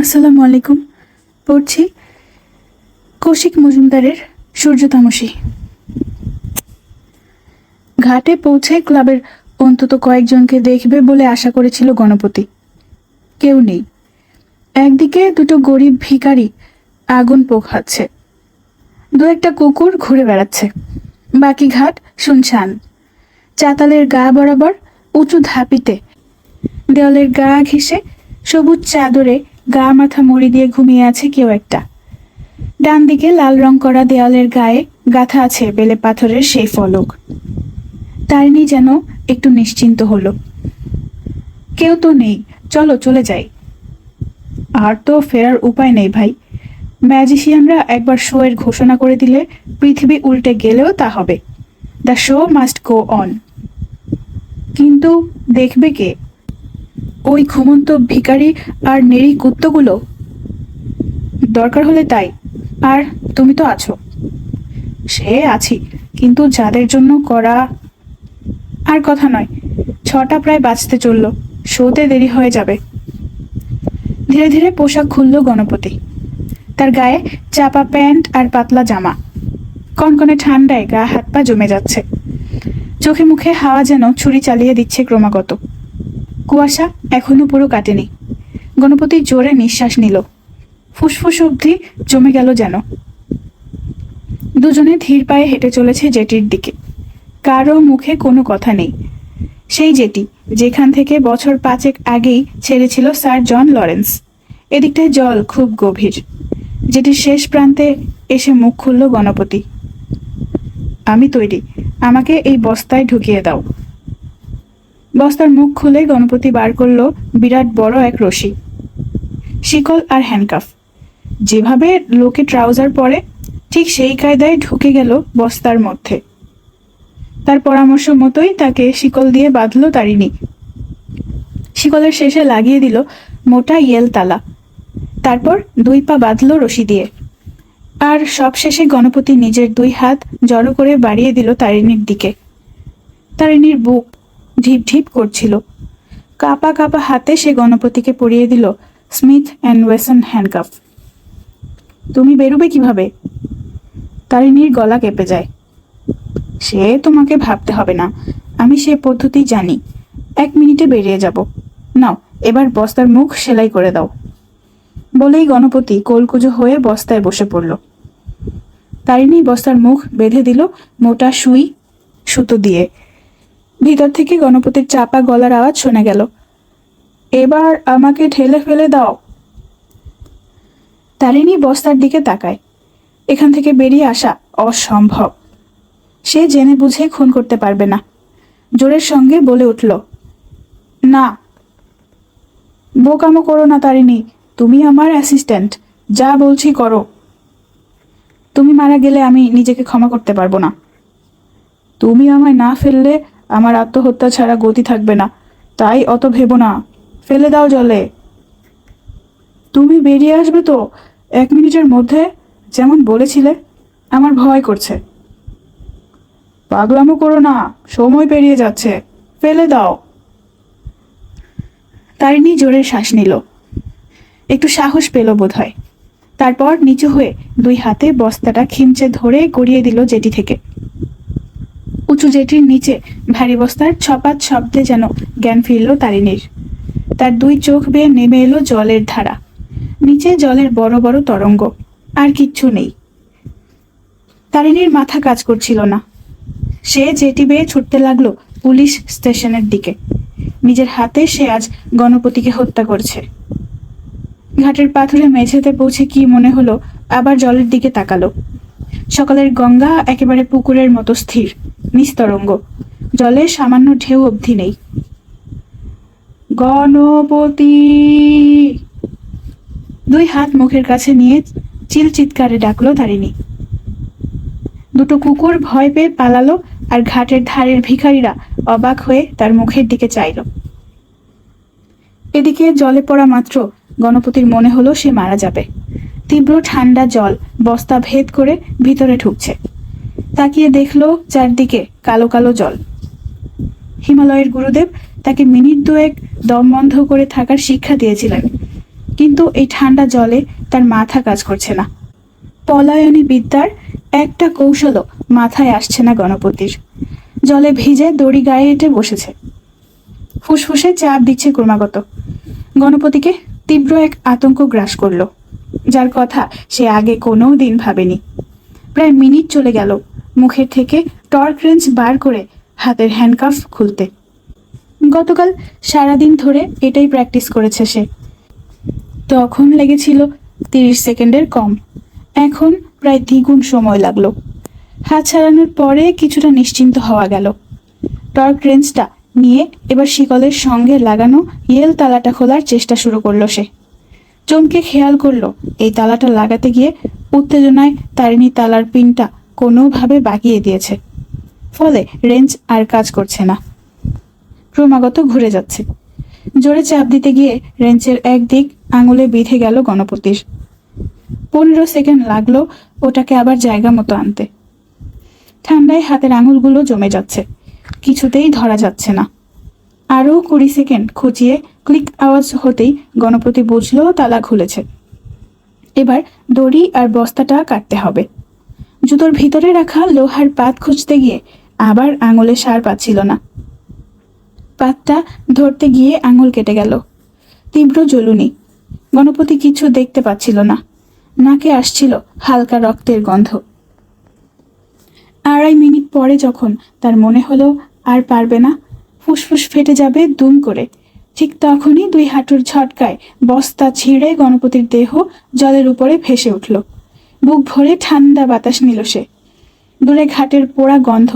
আসসালামু আলাইকুম। পড়ছি কৌশিক মজুমদারের সূর্যতামসী। ঘাটে পৌঁছে ক্লাবের অন্তত কয়েকজনকে দেখবে বলে আশা করেছিল গণপতি। কেউ নেই। একদিকে দুটো গরিব ভিখারি আগুন পোখাচ্ছে, দু একটা কুকুর ঘুরে বেড়াচ্ছে। বাকি ঘাট শুনশান। চাতালের গা বরাবর উঁচু ধাপিতে দেওয়ালের গা ঘেঁষে সবুজ চাদরে গা মাথা মুড়ি দিয়ে ঘুমিয়ে আছে কেউ একটা। ডান দিকে লাল রং করা দেওয়ালের গায়ে গাঁথা আছে বেলে পাথরের সেই ফলক। তারিণী যেন একটু নিশ্চিন্ত হলো। কেউ তো নেই, চলো চলে যাই। আর তো ফেরার উপায় নেই ভাই। ম্যাজিশিয়ানরা একবার শো এর ঘোষণা করে দিলে পৃথিবী উল্টে গেলেও তা হবে। The show must go on. কিন্তু দেখবে কে? ওই ঘুমন্ত ভিখারি আর নেড়ি কুত্তগুলো? দরকার হলে তাই। আর তুমি তো আছো। সে আছি, কিন্তু যাদের জন্য করা। আর কথা নয়, 6টা প্রায় বাজতে চলল, শোতে দেরি হয়ে যাবে। ধীরে ধীরে পোশাক খুলল গণপতি। তার গায়ে চাপা প্যান্ট আর পাতলা জামা। কনকনে ঠান্ডায় গা হাত পা জমে যাচ্ছে। চোখে মুখে হাওয়া যেন ছুরি চালিয়ে দিচ্ছে ক্রমাগত। কুয়াশা এখনো পুরো কাটেনি। গণপতি জোরে নিঃশ্বাস নিল। ফুসফুস অবধি জমে গেল যেন। দুজনে ধীর পায়ে হেঁটে চলেছে জেটির দিকে। কারো মুখে কোনো কথা নেই। সেই জেটি যেখান থেকে বছর 5 আগেই ছেড়েছিল স্যার জন লরেন্স। এদিকটায় জল খুব গভীর। জেটির শেষ প্রান্তে এসে মুখ খুলল গণপতি। আমি তৈরি, আমাকে এই বস্তায় ঢুকিয়ে দাও। বস্তার মুখ খুলে গণপতি বার করলো বিরাট বড় এক রশি, শিকল আর হ্যান্ডকাফ। যেভাবে লোকে ট্রাউজার পরে ঠিক সেই কায়দায় ঢুকে গেল বস্তার মধ্যে। তার পরামর্শ মতোই তাকে শিকল দিয়ে বাঁধল তারিণী। শিকলের শেষে লাগিয়ে দিল মোটা ইয়েল তালা। তারপর 2 পা বাঁধল রশি দিয়ে। আর সবশেষে গণপতি নিজের 2 হাত জড়ো করে বাড়িয়ে দিল তারিণীর দিকে। তারিণীর বুক ঢিপ ঢিপ করছিল। কাপা কাপা হাতে সে গণপতিকে পরিয়ে দিল স্মিথ অ্যান্ড ওয়েসন হ্যান্ডকাফ। তুমি বেরোবে কিভাবে? তারিণীর গলা কেঁপে যায়। সে তোমাকে ভাবতে হবে না, আমি সে পদ্ধতি জানি। 1 মিনিটে বেরিয়ে যাব। নাও, এবার বস্তার মুখ সেলাই করে দাও। বলেই গণপতি কোলকুজো হয়ে বস্তায় বসে পড়ল। তারিণী বস্তার মুখ বেঁধে দিল মোটা সুতো দিয়ে। ভিতর থেকে গণপতির চাপা গলার আওয়াজ শোনা গেল, এবার আমাকে ঠেলে ফেলে দাও। তারিণী বস্তার দিকে তাকায়। এখান থেকে বেরিয়ে আসা অসম্ভব। সে জেনে বুঝে খুন করতে পারবে না। জোরের সঙ্গে বলে উঠল, না। বোকামো করো না তারিণী, তুমি আমার অ্যাসিস্ট্যান্ট, যা বলছি করো। তুমি মারা গেলে আমি নিজেকে ক্ষমা করতে পারবো না। তুমি আমায় না ফেললে আমার আত্মহত্যা ছাড়া গতি থাকবে না, তাই অত ভেবো না। ফেলে দাও জলে। তুমি বেরিয়ে আসবে তো 1 মিনিটের মধ্যে, যেমন বলেছিলে? আমার ভয় করছে। পাগলামো করো না, সময় পেরিয়ে যাচ্ছে, ফেলে দাও। তারিণী জোরে শ্বাস নিল। একটু সাহস পেল বোধ হয়। তারপর নিচু হয়ে 2 হাতে বস্তাটা খিমচে ধরে গড়িয়ে দিল জেটি থেকে। উঁচু জেটির নিচে ভারী বস্তার ছপাত শব্দে যেন জ্ঞান ফিরল তারিণীর। তার 2 চোখ বেয়ে নেমে এলো জলের ধারা। নিচে জলের বড় বড় তরঙ্গ। আর কিচ্ছু নেই। তারিণীর মাথা কাজ করছিল না। সে জেটি বেয়ে ছুটতে লাগলো পুলিশ স্টেশনের দিকে। নিজের হাতে সে আজ গণপতিকে হত্যা করছে। ঘাটের পাথুরে মেঝেতে পৌঁছে কি মনে হলো, আবার জলের দিকে তাকালো। সকালের গঙ্গা একেবারে পুকুরের মতো স্থির, নিস্তরঙ্গ। জলে সামান্য ঢেউ অবধি নেই। গণপতি! 2 হাত মুখের কাছে নিয়ে চিল চিৎকারে ডাকলো তারিণী। 2টো কুকুর ভয় পেয়ে পালালো, আর ঘাটের ধারের ভিখারিরা অবাক হয়ে তার মুখের দিকে চাইল। এদিকে জলে পড়া মাত্র গণপতির মনে হলো সে মারা যাবে। তীব্র ঠান্ডা জল বস্তা ভেদ করে ভিতরে ঢুকছে। তাকিয়ে দেখলো চারদিকে কালো কালো জল। হিমালয়ের গুরুদেব তাকে মিনিট 2 দম বন্ধ করে থাকার শিক্ষা দিয়েছিলেন, কিন্তু এই ঠান্ডা জলে তার মাথা কাজ করছে না। পলায়নী বিদ্যার একটা কৌশলও মাথায় আসছে না গণপতির। জলে ভিজে দড়ি গায়ে এঁটে বসেছে, ফুসফুসে চাপ দিচ্ছে ক্রমাগত। গণপতিকে তীব্র এক আতঙ্ক গ্রাস করলো, যার কথা সে আগে কোনো দিন ভাবেনি। প্রায় মিনিট চলে গেল মুখের থেকে টর্ক রেঞ্চ বার করে হাতের হ্যান্ডকাফ খুলতে। গতকাল সারাদিন ধরে এটাই প্র্যাকটিস করেছে সে। তখন লেগেছিল 30 সেকেন্ডের কম, এখন প্রায় দ্বিগুণ সময় লাগলো। হাত ছাড়ানোর পরে কিছুটা নিশ্চিন্ত হওয়া গেল। টর্ক রেঞ্চটা নিয়ে এবার শিকলের সঙ্গে লাগানো ইয়েল তালাটা খোলার চেষ্টা শুরু করলো সে। চমকে খেয়াল করলো এই তালাটা লাগাতে গিয়ে উত্তেজনায় তারিণী তালার পিনটা কোনোভাবে বাগিয়ে দিয়েছে। ফলে রেঞ্চ আর কাজ করছে না, ক্রমাগত ঘুরে যাচ্ছে। জোরে চাপ দিতে গিয়ে রেঞ্চের একদিক আঙুলে বিঁধে গেল গণপতির। 15 সেকেন্ড লাগলো ওটাকে আবার জায়গা মতো আনতে। ঠান্ডায় হাতের আঙুলগুলো জমে যাচ্ছে, কিছুতেই ধরা যাচ্ছে না। আরও 20 সেকেন্ড খুঁচিয়ে ক্লিক আওয়াজ হতেই গণপতি বুঝলো তালা খুলেছে। এবার দড়ি আর বস্তাটা কাটতে হবে। জুতোর ভিতরে রাখা লোহার পাত খুঁজতে গিয়ে আবার আঙুলে সার পাচ্ছিল না। পাতটা ধরতে গিয়ে আঙুল কেটে গেল। তীব্র জ্বলুনি। গণপতি কিছু দেখতে পাচ্ছিল না। নাকে আসছিল হালকা রক্তের গন্ধ। 2.5 মিনিট পরে যখন তার মনে হলো আর পারবে না, ফুসফুস ফেটে যাবে দুম করে, ঠিক তখনই 2 হাঁটুর ঝটকায় বস্তা ছিঁড়ে গণপতির দেহ জলের উপরে ভেসে উঠল। বুক ভরে ঠান্ডা বাতাস নিল সে। দূরে ঘাটের পোড়া গন্ধ,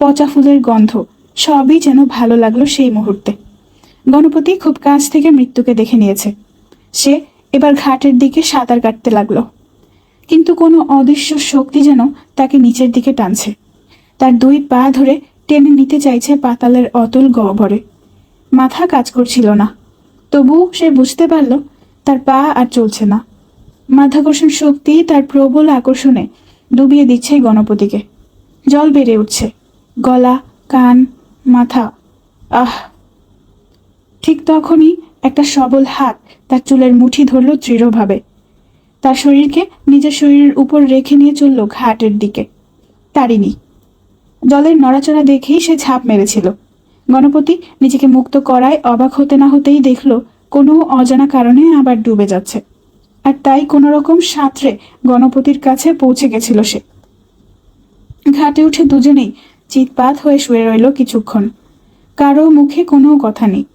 পচা ফুলের গন্ধ, সবই যেন ভালো লাগলো সেই মুহূর্তে। গণপতি খুব কাছ থেকে মৃত্যুকে দেখে নিয়েছে। সে এবার ঘাটের দিকে সাঁতার কাটতে লাগলো, কিন্তু কোনো অদৃশ্য শক্তি যেন তাকে নিচের দিকে টানছে। তার 2 পা ধরে টেনে নিতে চাইছে পাতালের অতল গহ্বরে। মাথা কাজ করছিল না, তবু সে বুঝতে পারল তার পা আর চলছে না। মাধ্যাকর্ষণ শক্তি তার প্রবল আকর্ষণে ডুবিয়ে দিচ্ছে গণপতিকে। জল বেড়ে উঠছে, গলা, কান, মাথা। আহ! ঠিক তখনই একটা সবল হাত তার চুলের মুঠি ধরল দৃঢ়ভাবে। তার শরীরকে নিজের শরীরের উপর রেখে নিয়ে চলল ঘাটের দিকে। তারিণী। জলের নড়াচড়া দেখেই সে ঝাঁপ মেরেছিল। গণপতি নিজেকে মুক্ত করায় অবাক হতে না হতেই দেখল কোনো অজানা কারণে আবার ডুবে যাচ্ছে। আর তাই কোনো রকম সাঁতরে গণপতির কাছে পৌঁছে গেছিল সে। ঘাটে উঠে দুজনেই চিৎপাত হয়ে শুয়ে রইল কিছুক্ষণ। কারো মুখে কোনো কথা নেই।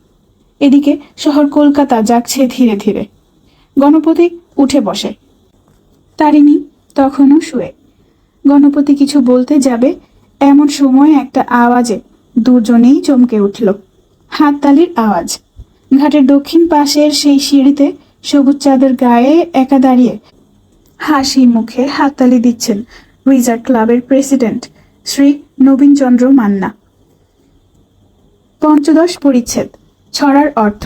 এদিকে শহর কলকাতা জাগছে ধীরে ধীরে। গণপতি উঠে বসে, তারিণী তখনও শুয়ে। গণপতি কিছু বলতে যাবে এমন সময় একটা আওয়াজে দুজনেই চমকে উঠল। হাততালির আওয়াজ। ঘাটের দক্ষিণ পাশের সেই সিঁড়িতে সবুজ চাদর গায়ে একা দাঁড়িয়ে হাসি মুখে হাততালি দিচ্ছেন উইজার্ড ক্লাবের প্রেসিডেন্ট শ্রী নবীনচন্দ্র মান্না। 15 পরিচ্ছেদ। ছড়ার অর্থ।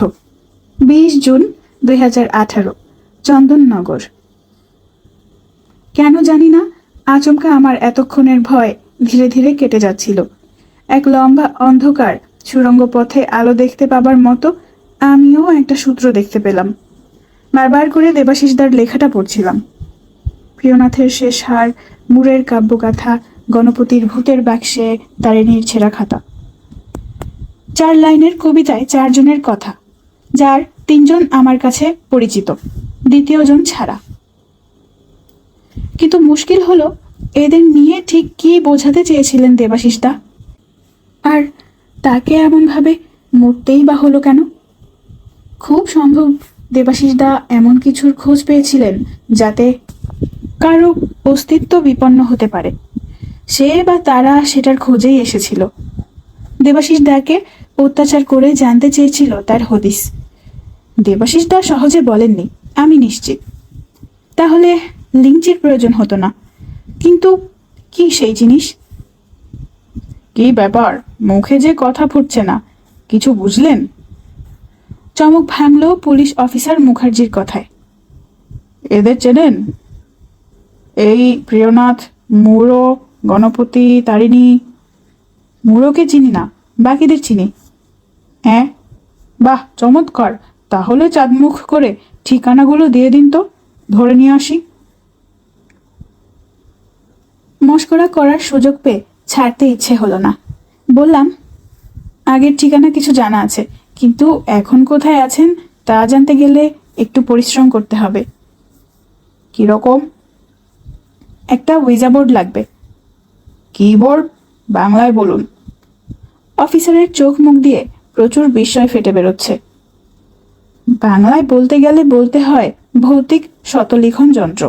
20 জুন 2018, চন্দননগর। কেন জানি না আচমকা আমার এতক্ষণের ভয় ধীরে ধীরে কেটে যাচ্ছিল। এক লম্বা অন্ধকার সুড়ঙ্গ পথে আলো দেখতে পাবার মতো আমিও একটা সূত্র দেখতে পেলাম। বারবার করে দেবাশিসদার লেখাটা পড়ছিলাম। প্রিয়নাথের শেষ হার, মুরের কাব্যগাথা, গণপতির ভূতের বাক্সে তারিণীর ছেঁড়া খাতা। 4 লাইনের কবিতায় 4 জনের কথা, যার 3 জন আমার কাছে পরিচিত, 2য় জন ছাড়া। কিন্তু মুশকিল হলো এদের নিয়ে ঠিক কি বোঝাতে চেয়েছিলেন দেবাশিসদা, আর তাকে এমনভাবে মরতেই বা হলো কেন? খুব সম্ভব দেবাশিসদা এমন কিছুর খোঁজ পেয়েছিলেন যাতে কারো অস্তিত্ব বিপন্ন হতে পারে। সে বা তারা সেটার খোঁজেই এসেছিল। দেবাশিসদাকে অত্যাচার করে জানতে চেয়েছিল তার হদিস। দেবাশিসদা সহজে বলেননি, আমি নিশ্চিত। তাহলে লিঞ্চের প্রয়োজন হতো না। কিন্তু কি সেই জিনিস? কি ব্যাপার, মুখে যে কথা ফুটছে না, কিছু বুঝলেন? চমক ভাঙল পুলিশ অফিসার মুখার্জির কথায়। এদের চেনেন? এই প্রিয়নাথ, মুরো, গণপতি, তারিণী। মুরোকে চিনি না, বাকিদের চিনি। হ্যাঁ, বাহ, চমৎকার। তাহলে চাঁদমুখ করে ঠিকানাগুলো দিয়ে দিন তো, ধরে নিয়ে আসি। মশকরা করার সুযোগ পেয়ে ছাড়তে ইচ্ছে হলো না। বললাম, আগের ঠিকানা কিছু জানা আছে, কিন্তু এখন কোথায় আছেন তা জানতে গেলে একটু পরিশ্রম করতে হবে। কিরকম? একটা ওয়েজা বোর্ড লাগবে। কি বোর্ড? বাংলায় বলুন। অফিসারের চোখ মুখ দিয়ে প্রচুর বিস্ময় ফেটে বেরোচ্ছে। বাংলায় বলতে গেলে বলতে হয় ভৌতিক শতলিখন যন্ত্র।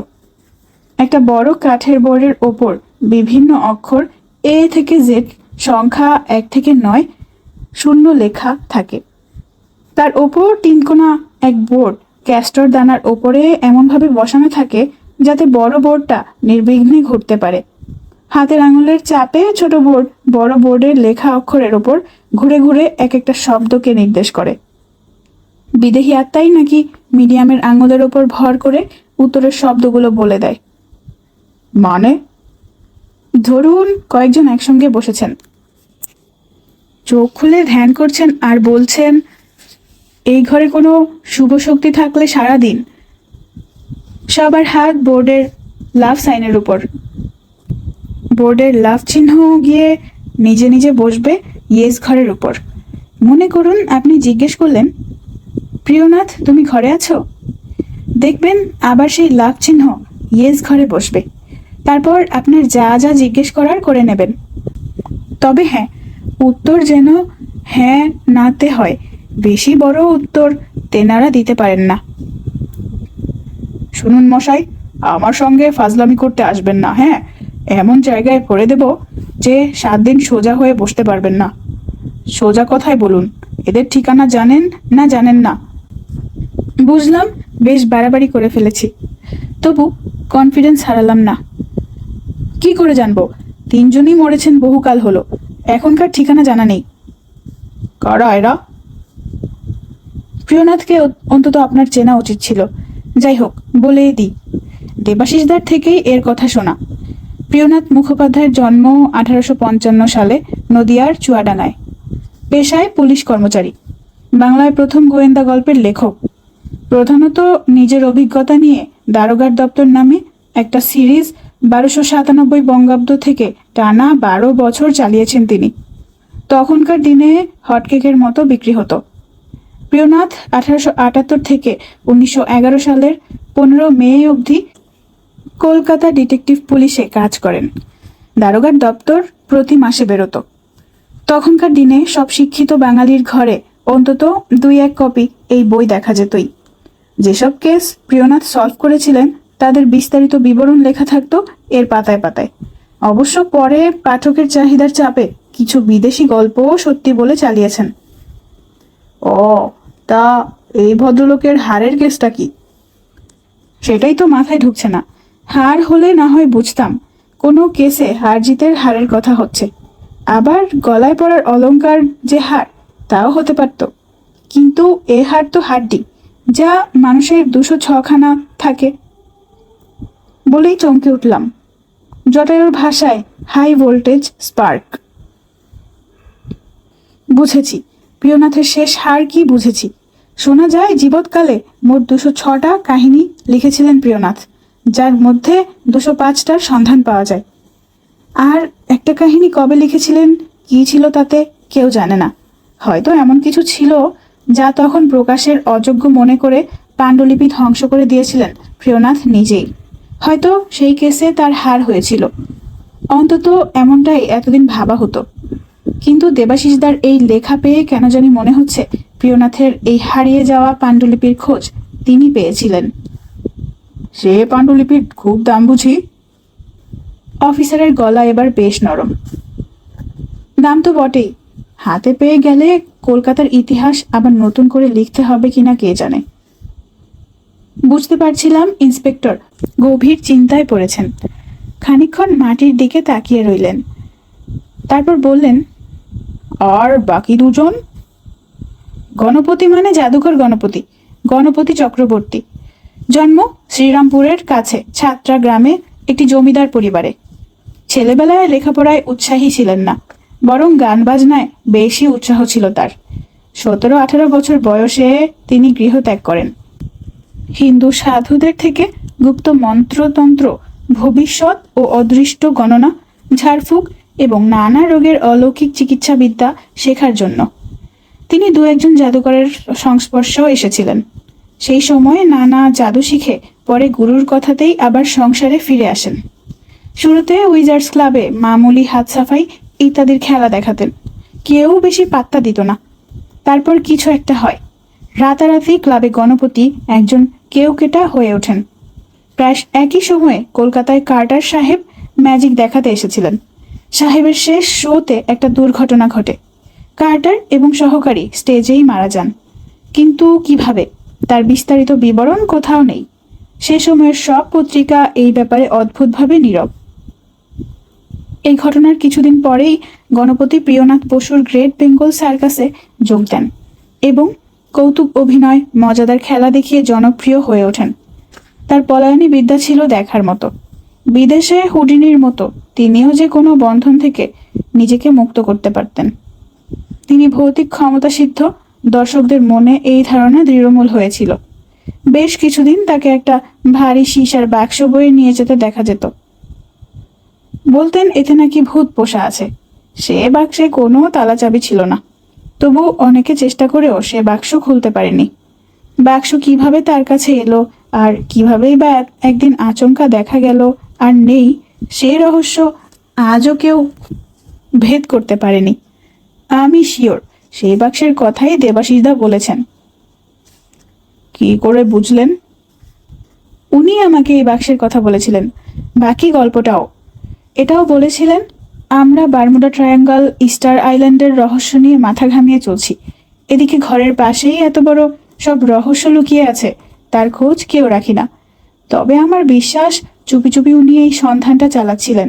একটা বড় কাঠের বোর্ডের ওপর বিভিন্ন অক্ষর এ থেকে জেড, সংখ্যা 1 থেকে 9 শূন্য লেখা থাকে। তার ওপর তিনকোনা এক বোর্ড ক্যাস্টর দানার ওপরে এমনভাবে বসানো থাকে যাতে বড় বোর্ডটা নির্বিঘ্নে ঘুরতে পারে। হাতের আঙুলের চাপে ছোট বোর্ড বড় বোর্ডের লেখা অক্ষরের ওপর ঘুরে ঘুরে এক একটা শব্দকে নির্দেশ করে। বিদেহী আত্মাই নাকি মিডিয়ামের আঙুলের ওপর ভর করে উত্তরের শব্দগুলো বলে দেয়। মানে? ধরুন কয়েকজন একসঙ্গে বসেছেন, চোখ খুলে ধ্যান করছেন আর বলছেন, এই ঘরে কোনো শুভ শক্তি থাকলে সারাদিন। সবার হাত বোর্ডের লাভ সাইনের উপর। বোর্ডের লাভ চিহ্ন গিয়ে নিজে নিজে বসবে ইয়েস ঘরের উপর। মনে করুন আপনি জিজ্ঞেস করলেন, প্রিয়নাথ তুমি ঘরে আছো? দেখবেন আবার সেই লাভ চিহ্ন ইয়েস ঘরে বসবে। তারপর আপনার যা যা জিজ্ঞেস করার করে নেবেন। তবে হ্যাঁ, উত্তর যেন হ্যাঁ নাতে হয়। বেশি বড় উত্তর তেনারা দিতে পারেন না। শুনুন মশাই, আমার সঙ্গে ফাজলামি করতে আসবেন না, হ্যাঁ? এমন জায়গায় পড়ে দেব যে 7 দিন সোজা হয়ে বসতে পারবেন না। সোজা কথায় বলুন, এদের ঠিকানা জানেন না জানেন না? বুঝলাম বেশ বাড়াবাড়ি করে ফেলেছি, তবু কনফিডেন্স হারালাম না। কি করে জানবো? 3 জনই মরেছেন বহুকাল হলো, এখনকার ঠিকানা জানা নেই। কারা এরা? প্রিয়নাথকে অন্তত আপনার চেনা উচিত ছিল। যাই হোক, বলে দিই, দেবাশিসদার থেকেই এর কথা শোনা। প্রিয়নাথ মুখোপাধ্যায়ের জন্ম 1855 সালে নদিয়ার চুয়াডাঙ্গায়। পেশায় পুলিশ কর্মচারী, বাংলায় প্রথম গোয়েন্দা গল্পের লেখক। প্রধানত নিজের অভিজ্ঞতা নিয়ে দারোগার দপ্তর নামে একটা সিরিজ 1297 বঙ্গাব্দ থেকে টানা 12 বছর চালিয়েছেন তিনি। তখনকার দিনে হটকেকের মতো বিক্রি হতো। প্রিয়নাথ 1878 থেকে 1911 সালের 15 মে অবধি কলকাতা ডিটেকটিভ পুলিশে কাজ করেন। দারোগার দপ্তর প্রতি মাসে বেরোতো। তখনকার দিনে সব শিক্ষিত বাঙালির ঘরে অন্তত 2-1 কপি এই বই দেখা যেতই। যেসব কেস প্রিয়নাথ সলভ করেছিলেন তাদের বিস্তারিত বিবরণ লেখা থাকতো এর পাতায় পাতায়। অবশ্য পরে পাঠকের চাহিদার চাপে কিছু বিদেশি গল্পও সত্যি বলে চালিয়েছেন। ও, তা এই ভদ্রলোকের হারের কেসটা কি? সেটাই তো মাথায় ঢুকছে না। হার হলে না হয় বুঝতাম, কোনো কেসে হার জিতের হারের কথা হচ্ছে। আবার গলায় পরার অলংকার যে হার, তাও হতে পারত। কিন্তু এ হার তো হাড্ডি, যা মানুষের 206খানা থাকে। বলেই চমকে উঠলাম। জটায়ুর ভাষায় হাই ভোল্টেজ স্পার্ক। বুঝেছি, প্রিয়নাথের শেষ হার কি বুঝেছি। শোনা যায় জীবৎকালে মোট 206টা কাহিনী লিখেছিলেন প্রিয়নাথ, যার মধ্যে 205টার সন্ধান পাওয়া যায়। আর একটা কাহিনী কবে লিখেছিলেন, কি ছিল তাতে কেউ জানে না। হয়তো এমন কিছু ছিল যা তখন প্রকাশের অযোগ্য মনে করে পাণ্ডুলিপি ধ্বংস করে দিয়েছিলেন প্রিয়নাথ নিজেই। হয়তো সেই কেসে তার হার হয়েছিল। অন্তত এমনটাই এতদিন ভাবা হতো। কিন্তু দেবাশিসদার এই লেখা পেয়ে কেন জানি মনে হচ্ছে প্রিয়নাথের এই হারিয়ে যাওয়া পাণ্ডুলিপির খোঁজ তিনি পেয়েছিলেন। সে পাণ্ডুলিপির খুব দাম বুঝি? অফিসারের গলা এবার বেশ নরম। দাম তো বটেই, হাতে পেয়ে গেলে কলকাতার ইতিহাস আবার নতুন করে লিখতে হবে কিনা কে জানে। বুঝতে পারছিলাম ইন্সপেক্টর গভীর চিন্তায় পড়েছেন। খানিকক্ষণ মাটির দিকে তাকিয়ে রইলেন, তারপর বললেন, আর বাকি 2 জন? গণপতি মানে জাদুকর গণপতি, গণপতি চক্রবর্তী। জন্ম শ্রীরামপুরের কাছে ছাত্রা গ্রামে একটি জমিদার পরিবারে। ছেলেবেলায় লেখাপড়ায় উৎসাহী ছিলেন না, বরং গান বাজনায় বেশি উৎসাহ ছিল তার। 17-18 বছর বয়সে তিনি গৃহত্যাগ করেন। হিন্দু সাধুদের থেকে গুপ্ত মন্ত্রতন্ত্র, ভবিষ্যৎ ও অদৃষ্ট গণনা, ঝাড়ফুঁক এবং নানা রোগের অলৌকিক চিকিৎসাবিদ্যা শেখার জন্য। তিনি দু একজন জাদুকরের সংস্পর্শেও এসেছিলেন। সেই সময়ে নানা জাদু শিখে পরে গুরুর কথাতেই আবার সংসারে ফিরে আসেন। শুরুতে উইজার্স ক্লাবে মামুলি হাত সাফাই ইত্যাদির খেলা দেখাতেন, কেউ বেশি পাত্তা দিত না। তারপর কিছু একটা হয়, রাতারাতি ক্লাবে গণপতি একজন কেউকেটা হয়ে ওঠেন। প্রায় একই সময়ে কলকাতায় কার্টার সাহেব ম্যাজিক দেখাতে এসেছিলেন। সাহেবের শেষ শোতে একটা দুর্ঘটনা ঘটে। কার্টার এবং সহকারী স্টেজেই মারা যান, কিন্তু কিভাবে তার বিস্তারিত বিবরণ কোথাও নেই। সে সময়ের সব পত্রিকা এই ব্যাপারে অদ্ভুতভাবে নীরব। এই ঘটনার কিছুদিন পরেই গণপতি প্রিয়নাথ বসুর গ্রেট বেঙ্গল সার্কাসে যোগ দেন এবং কৌতুক অভিনয়, মজাদার খেলা দেখিয়ে জনপ্রিয় হয়ে ওঠেন। তার পলায়নী বিদ্যা ছিল দেখার মতো। বিদেশে হুডিনির মতো তিনিও যে কোনো বন্ধন থেকে নিজেকে মুক্ত করতে পারতেন। তিনি ভৌতিক ক্ষমতাসিদ্ধ, দর্শকদের মনে এই ধারণা দৃঢ়মূল হয়েছিল। বেশ কিছুদিন তাকে একটা ভারী সীসার বাক্স বয়ে নিয়ে যেতে দেখা যেত। বলতেন এতে নাকি ভূত পোষা আছে। সে বাক্সে কোনো তালা চাবি ছিল না, তবু অনেকে চেষ্টা করেও সে বাক্স খুলতে পারেনি। বাক্স কিভাবে তার কাছে এলো আর কিভাবেই বা একদিন আচমকা দেখা গেল আর নেই, সে রহস্য আজও কেউ ভেদ করতে পারেনি। আমি শিওর সেই বাক্সের কথাই দেবাশিসদা বলেছেন। কি করে বুঝলেন? উনি আমাকে এই বাক্সের কথা বলেছিলেন, বাকি গল্পটাও। এটাও বলেছিলেন আমরা বারমুডা ট্রায়াঙ্গল, ইস্টার আইল্যান্ডের রহস্য নিয়ে মাথা ঘামিয়ে চলছি। এদিকে ঘরের পাশেই এত বড় সব রহস্য লুকিয়ে আছে, তার খোঁজ কেউ রাখি না। তবে আমার বিশ্বাস চুপি চুপি উনি এই সন্ধানটা চালাচ্ছিলেন।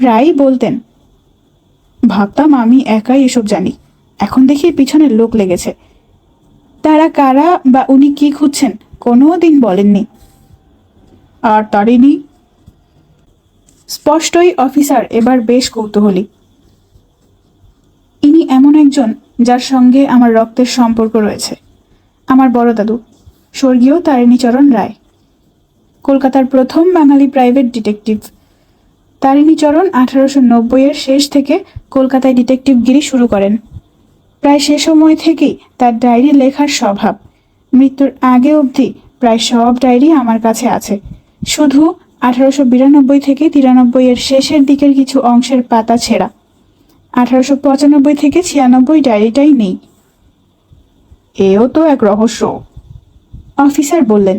প্রায়ই বলতেন, ভাবতাম আমি একাই এসব জানি, এখন দেখি পিছনের লোক লেগেছে। তারা কারা বা উনি কি খুঁজছেন কোনো দিন বলেননি। আর তারিনি? স্পষ্টই অফিসার এবার বেশ কৌতূহলী। ইনি এমন একজন যার সঙ্গে আমার রক্তের সম্পর্ক রয়েছে। আমার বড় দাদু, স্বর্গীয় তারিণীচরণ রায়, কলকাতার প্রথম বাঙালি প্রাইভেট ডিটেকটিভ। তারিণীচরণ 1890-এর শেষ থেকে কলকাতায় ডিটেকটিভগিরি শুরু করেন। প্রায় সে সময় থেকেই তার ডায়েরি লেখার স্বভাব। মৃত্যুর আগে অবধি প্রায় সব ডায়েরি আমার কাছে আছে, শুধু 1892 থেকে 93-এর শেষের দিকের কিছু অংশের পাতা ছেঁড়া। 1895 থেকে 96 ডায়েরিটাই নেই। এও তো এক রহস্য, অফিসার বললেন।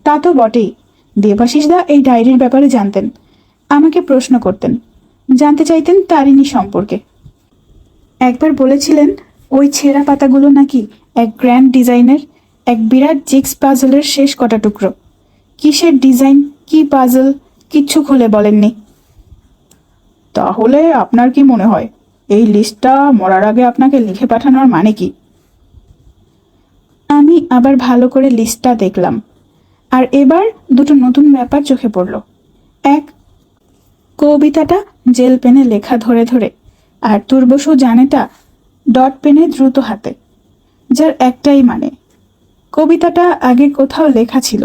তা তো বটেই। দেবাশিসদা এই ডায়েরির ব্যাপারে জানতেন, আমাকে প্রশ্ন করতেন, জানতে চাইতেন তারিণী সম্পর্কে। একবার বলেছিলেন ওই ছেঁড়া পাতাগুলো নাকি এক গ্র্যান্ড ডিজাইনের, এক বিরাট জিক্স পাজলের শেষ কটা টুকরো। কিসের ডিজাইন, কি পাজল, কিচ্ছু খুলে বলেননি। তাহলে আপনার কি মনে হয় এই লিস্টটা মরার আগে আপনাকে লিখে পাঠানোর মানে কি? আমি আবার ভালো করে লিস্টটা দেখলাম, আর এবার দুটো নতুন ব্যাপার চোখে পড়ল। এক, কবিতাটা জেল পেনে লেখা ধরে ধরে, আর তুর্বসু জানেটা ডট পেনে দ্রুত হাতে, যার একটাই মানে কবিতাটা আগে কোথাও লেখা ছিল,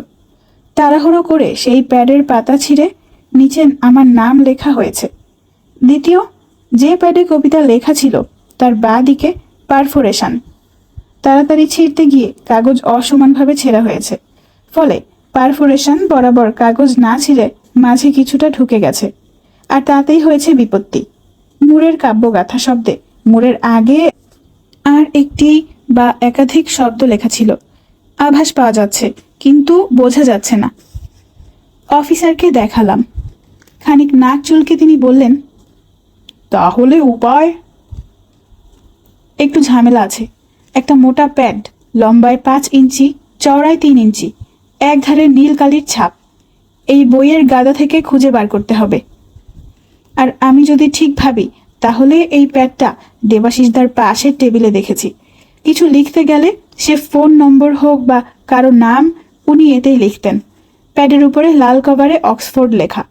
তাড়াহুড়ো করে সেই প্যাডের পাতা ছিঁড়ে নিচে আমার নাম লেখা হয়েছে। দ্বিতীয়, যে প্যাডে কবিতা লেখা ছিল তার বাঁ দিকে পারফোরেশন, তাড়াতাড়ি ছিঁড়তে গিয়ে কাগজ অসমানভাবে ছেঁড়া হয়েছে, ফলে পারফোরেশন বরাবর কাগজ না ছিঁড়ে মাঝে কিছুটা ঢুকে গেছে, আর তাতেই হয়েছে বিপত্তি। মুরের কাব্যগাথা শব্দে মুরের আগে আর একটি বা একাধিক শব্দ লেখা ছিল, আভাস পাওয়া যাচ্ছে কিন্তু বোঝা যাচ্ছে না। অফিসারকে দেখালাম, খানিক নাক চুলকে তিনি বললেন, তাহলে উপায়? একটু ঝামেলা আছে। একটা মোটা প্যাড, লম্বায় 5 ইঞ্চি, চওড়ায় 3 ইঞ্চি, এক ধারে নীল কালির ছাপ। এই বইয়ের গাদা থেকে খুঁজে বার করতে হবে। আর আমি যদি ঠিক ভাবি তাহলে এই প্যাডটা দেবাশিসদার পাশের টেবিলে দেখেছি। কিছু লিখতে গেলে সে ফোন নম্বর হোক বা কারো নাম, উনি এতেই লিখতেন। প্যাডের উপরে লাল কভারে অক্সফোর্ড লেখা।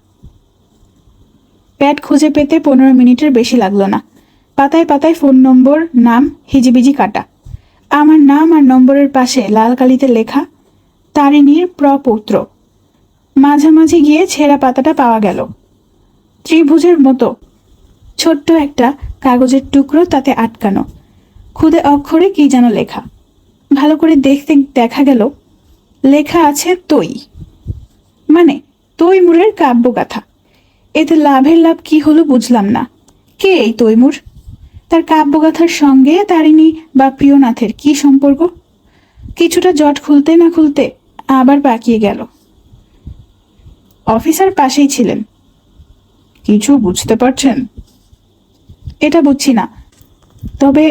প্যাড খুঁজে পেতে 15 মিনিটের বেশি লাগলো না। পাতায় পাতায় ফোন নম্বর, নাম হিজিবিজি কাটা। আমার নাম আর নম্বরের পাশে লাল কালিতে লেখা তারিণীর প্রপৌত্র। মাঝামাঝি গিয়ে ছেঁড়া পাতাটা পাওয়া গেল। ত্রিভুজের মতো ছোট্ট একটা কাগজের টুকরো তাতে আটকানো, খুদে অক্ষরে কি যেন লেখা। ভালো করে দেখতে দেখা গেল লেখা আছে তৈ, মানে তৈমুরের কাব্যগাথা। এতে লাভের লাভ কি হলো বুঝলাম না। কে এই তৈমুর? তার কাব্যগাথার সঙ্গে তারিণী বা প্রিয়নাথের কি সম্পর্ক? কিছুটা জট খুলতে না খুলতে আবার পাকিয়ে গেল। অফিসার পাশেই ছিলেন। কিছু বুঝতে পারছেন? এটা বুঝছি না, তবে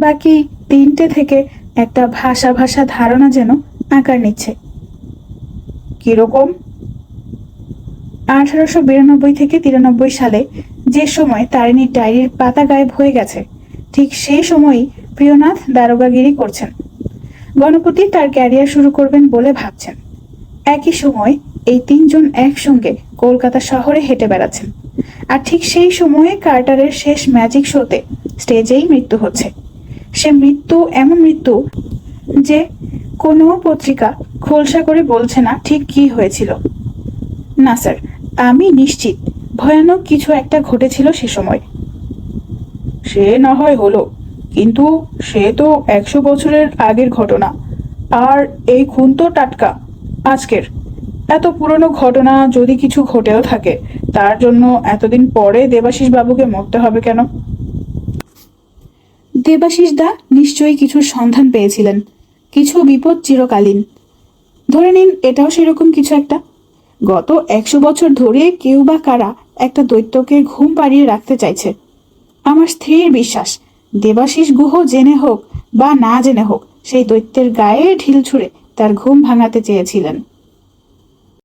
বাকি তিনটে থেকে একটা ভাষা ভাষা ধারণা যেন আকার নিচ্ছে। কিরকম? 1892 থেকে 93 সালে যে সময় তারিণীর ডায়েরির পাতা গায়েব হয়ে গেছে, ঠিক সেই সময়ই প্রিয়নাথ দারোগাগিরি করছেন। গণপতি তার ক্যারিয়ার শুরু করবেন বলে ভাবছেন। একই সময় এই তিনজন একসঙ্গে কলকাতা শহরে হেঁটে বেড়াচ্ছেন। আর ঠিক সেই সময়ে কার্টারের শেষ ম্যাজিক শোতে স্টেজেই মৃত্যু হচ্ছে। সে মৃত্যু এমন মৃত্যু যে কোনো পত্রিকা খোলসা করে বলছে না ঠিক কি হয়েছিল। না স্যার, আমি নিশ্চিত ভয়ানক কিছু একটা ঘটেছিল সে সময়। সে না হয় হলো, কিন্তু সে তো 100 বছরের আগের ঘটনা, আর এই খুন তো টাটকা আজকের। এত পুরনো ঘটনা যদি কিছু ঘটেও থাকে, তার জন্য এতদিন পরে দেবাশিস বাবুকে মরতে হবে কেন? দেবাশিস দা নিশ্চয়ই কিছু সন্ধান পেয়েছিলেন, কিছু বিপদ চিরকালীন। ধরে নিন এটাও সেরকম কিছু একটা। গত 100 বছর ধরে কেউ বা কারা একটা দৈত্যকে ঘুম পাড়িয়ে রাখতে চাইছে। আমার স্ত্রীর বিশ্বাস দেবাশিস গুহ জেনে হোক বা না জেনে হোক সেই দৈত্যের গায়ে ঢিল ছুঁড়ে তার ঘুম ভাঙাতে চেয়েছিলেন।